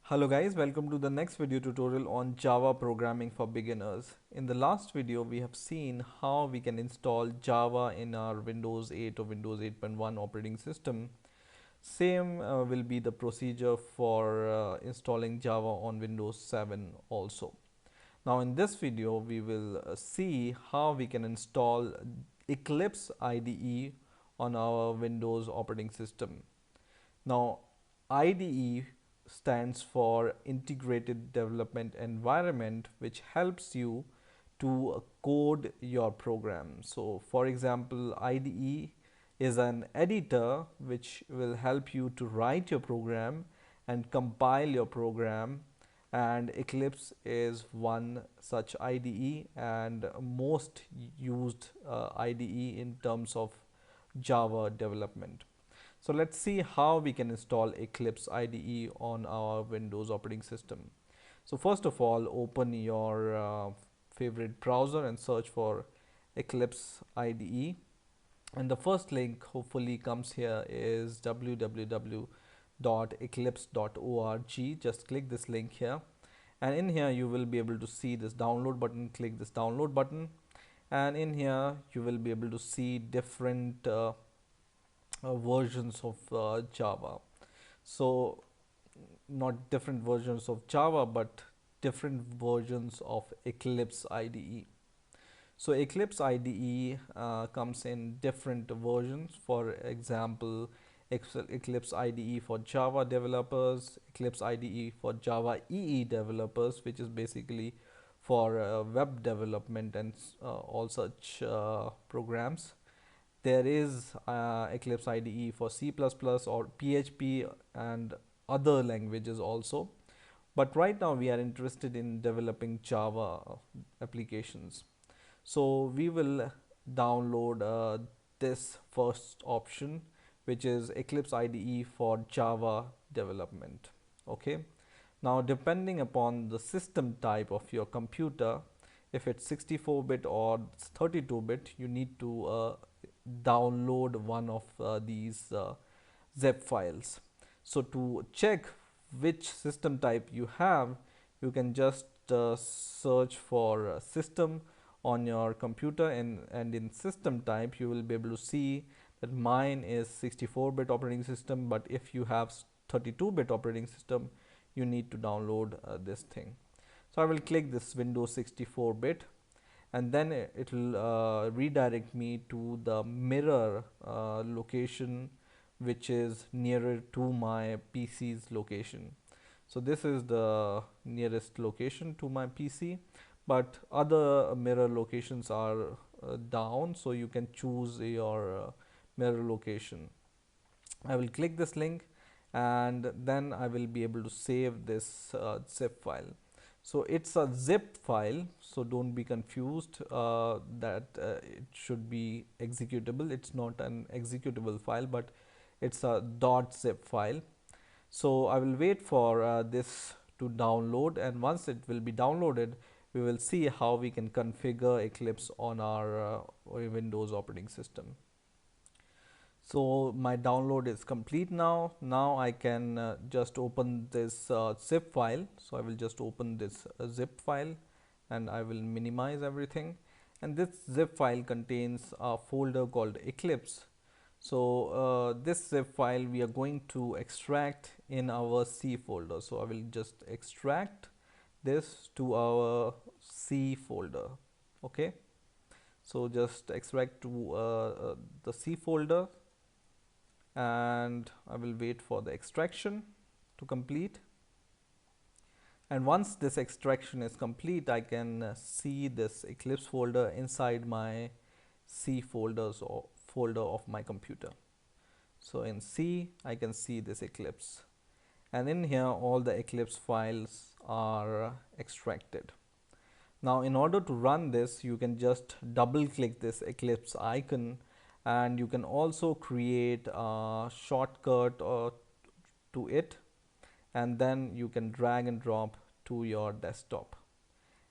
Hello guys, welcome to the next video tutorial on Java programming for beginners. In the last video, we have seen how we can install Java in our Windows 8 or Windows 8.1 operating system. Same will be the procedure for installing Java on Windows 7 also. Now in this video, we will see how we can install Eclipse IDE on our Windows operating system. Now, IDE stands for Integrated Development Environment, which helps you to code your program. So, for example, IDE is an editor which will help you to write your program and compile your program, and Eclipse is one such IDE and most used IDE in terms of Java development. So let's see how we can install Eclipse IDE on our Windows operating system. So first of all, open your favorite browser and search for Eclipse IDE. And the first link hopefully comes here is www.eclipse.org. Just click this link here. And in here you will be able to see this download button. Click this download button. And in here you will be able to see different versions of Java. So not different versions of Java, but different versions of Eclipse IDE. So Eclipse IDE comes in different versions. For example, Eclipse IDE for Java developers, Eclipse IDE for Java EE developers, which is basically for web development and all such programs. There is Eclipse IDE for C++ or PHP and other languages also. But right now we are interested in developing Java applications. So we will download this first option, which is Eclipse IDE for Java development. Okay. Now, depending upon the system type of your computer, if it's 64-bit or 32-bit, you need to download one of these zip files. So to check which system type you have, you can just search for system on your computer, and in system type you will be able to see that mine is 64-bit operating system, but if you have 32-bit operating system, you need to download this thing. So I will click this Windows 64-bit, and then it will redirect me to the mirror location, which is nearer to my PC's location. So this is the nearest location to my PC, but other mirror locations are down, so you can choose your mirror location. I will click this link, and then I will be able to save this zip file. So it's a zip file, so don't be confused that it should be executable. It's not an executable file, but it's a .zip file. So I will wait for this to download, and once it will be downloaded, we will see how we can configure Eclipse on our Windows operating system. So my download is complete now. Now I can just open this zip file. So I will just open this zip file, and I will minimize everything. And this zip file contains a folder called Eclipse. So this zip file we are going to extract in our C folder. So I will just extract this to our C folder. Okay. So just extract to the C folder, and I will wait for the extraction to complete. And once this extraction is complete, I can see this Eclipse folder inside my C folders or folder of my computer. So in C, I can see this Eclipse, and in here all the Eclipse files are extracted. Now in order to run this, you can just double click this Eclipse icon, and you can also create a shortcut to it, and then you can drag and drop to your desktop,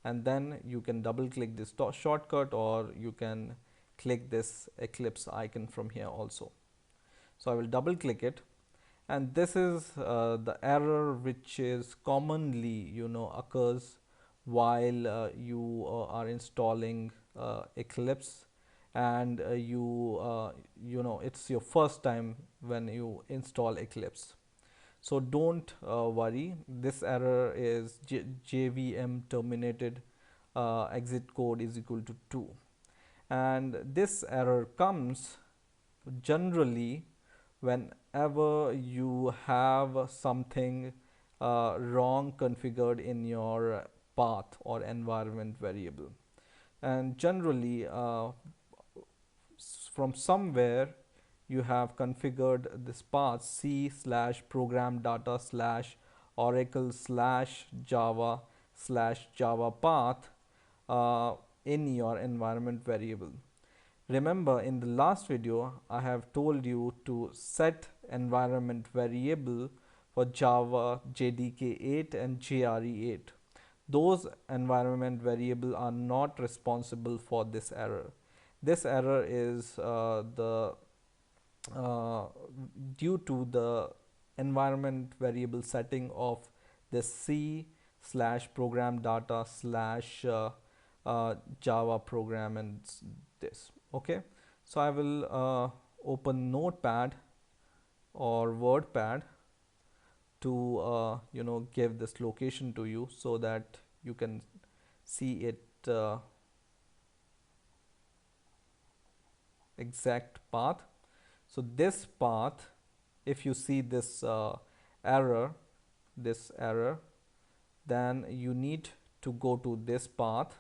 and then you can double click this shortcut, or you can click this Eclipse icon from here also. So I will double click it, And this is the error which is commonly, occurs while you are installing Eclipse, and it's your first time when you install Eclipse. So don't worry, this error is JVM terminated exit code is equal to 2. And this error comes generally whenever you have something wrong configured in your path or environment variable. And generally, from somewhere you have configured this path c slash program data slash oracle slash java slash java path in your environment variable. Remember, in the last video, I have told you to set environment variable for Java JDK 8 and JRE8. Those environment variable are not responsible for this error. This error is the uh, due to the environment variable setting of the C slash program data slash Java program and this. Okay, so I will open Notepad or WordPad to give this location to you so that you can see it exact path. So this path, if you see this error, this error, then you need to go to this path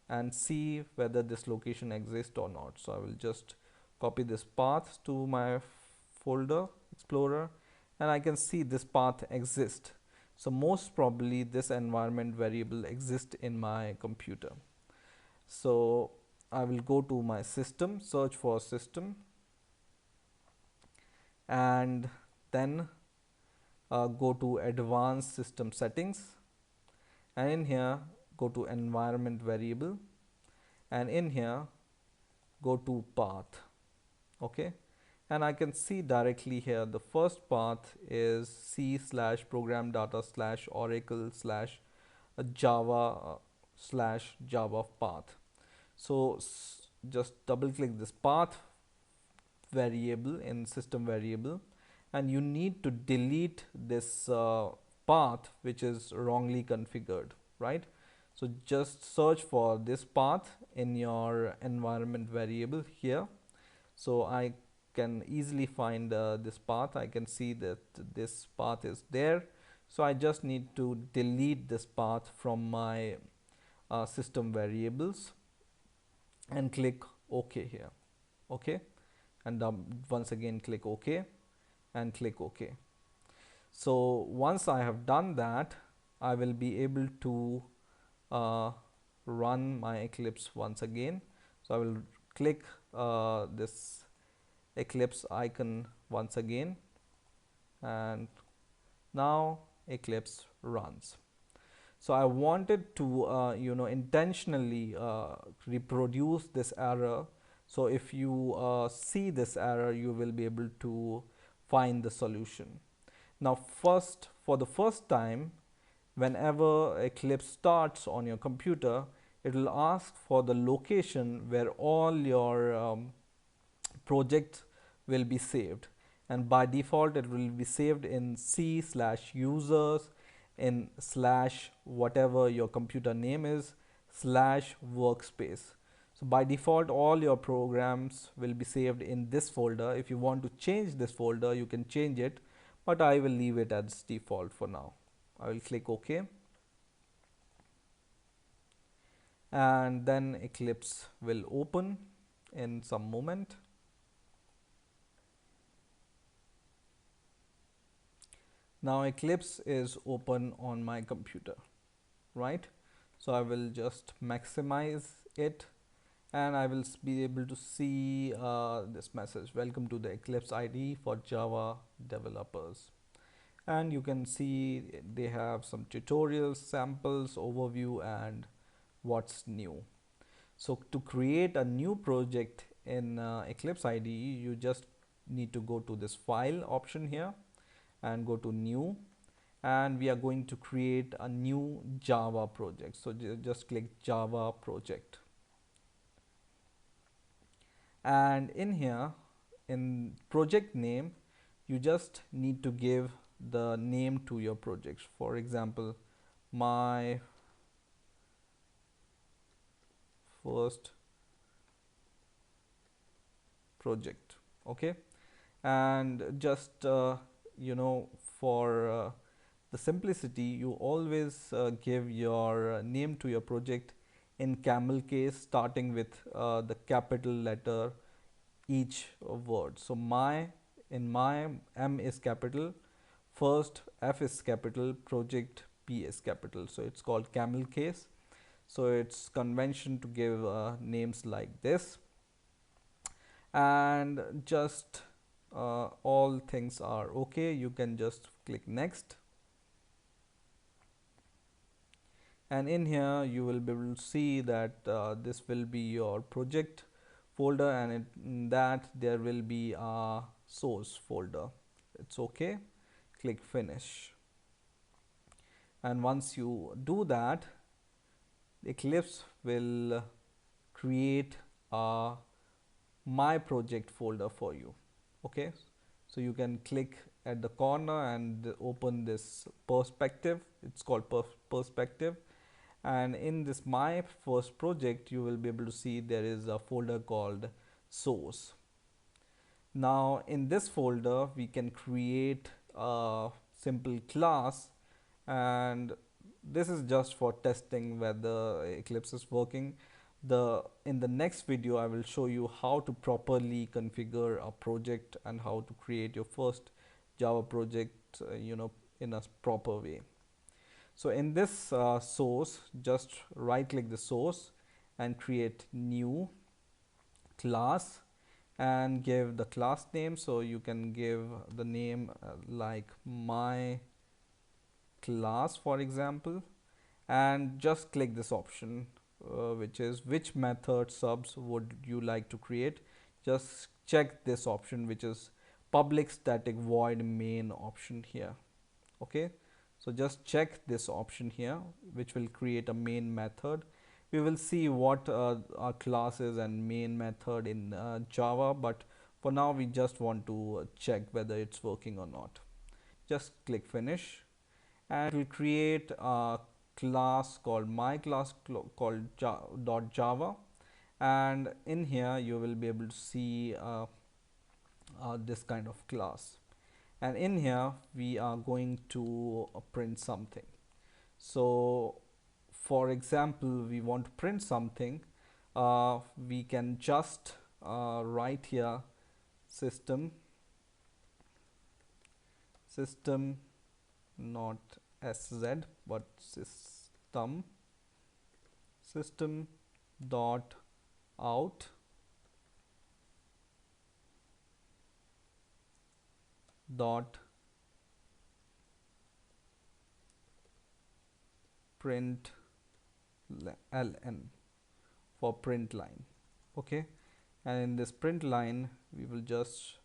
and see whether this location exists or not. So I will just copy this path to my folder explorer, and I can see this path exists. So most probably this environment variable exists in my computer. So I will go to my system, search for system, and then go to advanced system settings, and in here go to environment variable, and in here go to path. Okay, and I can see directly here the first path is c slash program data slash oracle slash java slash java path. So just double click this path variable in system variable, and you need to delete this path which is wrongly configured, right? So just search for this path in your environment variable here. So I can easily find this path. I can see that this path is there. So I just need to delete this path from my system variables and click OK here. Okay, and once again click OK and click OK. So once I have done that, I will be able to run my Eclipse once again. So I will click this Eclipse icon once again, and now Eclipse runs. So I wanted to intentionally reproduce this error. So if you see this error, you will be able to find the solution. Now first, for the first time, whenever Eclipse starts on your computer, it will ask for the location where all your projects will be saved, and by default it will be saved in c slash users in slash whatever your computer name is slash workspace. So by default all your programs will be saved in this folder. If you want to change this folder, you can change it, but I will leave it as default for now. I will click OK, and then Eclipse will open in some moment. Now Eclipse is open on my computer, right? So I will just maximize it, and I will be able to see this message: welcome to the Eclipse IDE for Java developers. And you can see they have some tutorials, samples, overview, and what's new. So to create a new project in Eclipse IDE, you just need to go to this file option here and go to new, and we are going to create a new Java project. So just click Java project, and in here in project name you just need to give the name to your project. For example, my first project. Okay, and just for the simplicity, you always give your name to your project in camel case, starting with the capital letter each word. So my, in my, M is capital, first F is capital, project P is capital, so it's called camel case. So it's convention to give names like this, and just all things are okay, you can just click next, and in here you will be able to see that this will be your project folder, and in that there will be a source folder. It's okay, click finish, and once you do that, Eclipse will create a my project folder for you. Okay, so you can click at the corner and open this perspective. It's called perspective, and in this my first project you will be able to see there is a folder called source. Now in this folder we can create a simple class, and this is just for testing whether Eclipse is working. In the next video I will show you how to properly configure a project and how to create your first Java project in a proper way. So in this source, just right click the source and create new class and give the class name. So you can give the name like my class, for example, and just click this option which is which method subs would you like to create. Just check this option, which is public static void main option here. Okay, so just check this option here, which will create a main method. We will see what are classes and main method in Java, but for now we just want to check whether it's working or not. Just click finish, and it will create a class called my class called .java, and in here you will be able to see this kind of class, and in here we are going to print something. So for example, we want to print something, we can just write here system not sz but system dot out dot print ln for print line. Okay, and in this print line we will just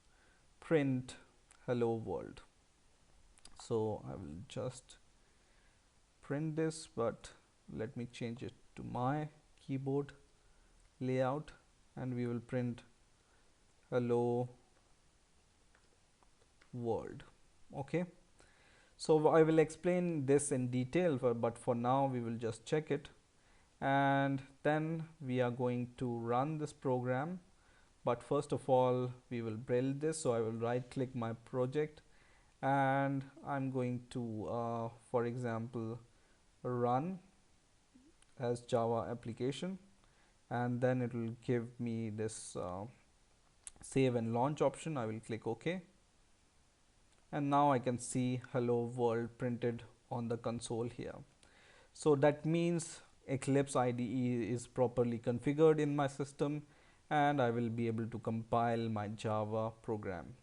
print hello world. So I will just print this, but let me change it to my keyboard layout, and we will print hello world. Okay, so I will explain this in detail, but for now we will just check it, and then we are going to run this program. But first of all we will build this. So I will right click my project, and I'm going to for example run as Java application, and then it will give me this save and launch option. I will click OK, and now I can see hello world printed on the console here. So that means Eclipse IDE is properly configured in my system, and I will be able to compile my Java program.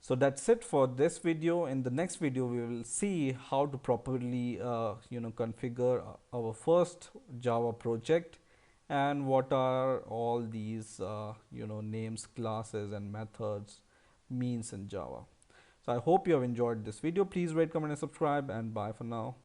So that's it for this video. In the next video we will see how to properly configure our first Java project, and what are all these names, classes and methods means in Java. So I hope you have enjoyed this video. Please rate, comment, and subscribe, and bye for now.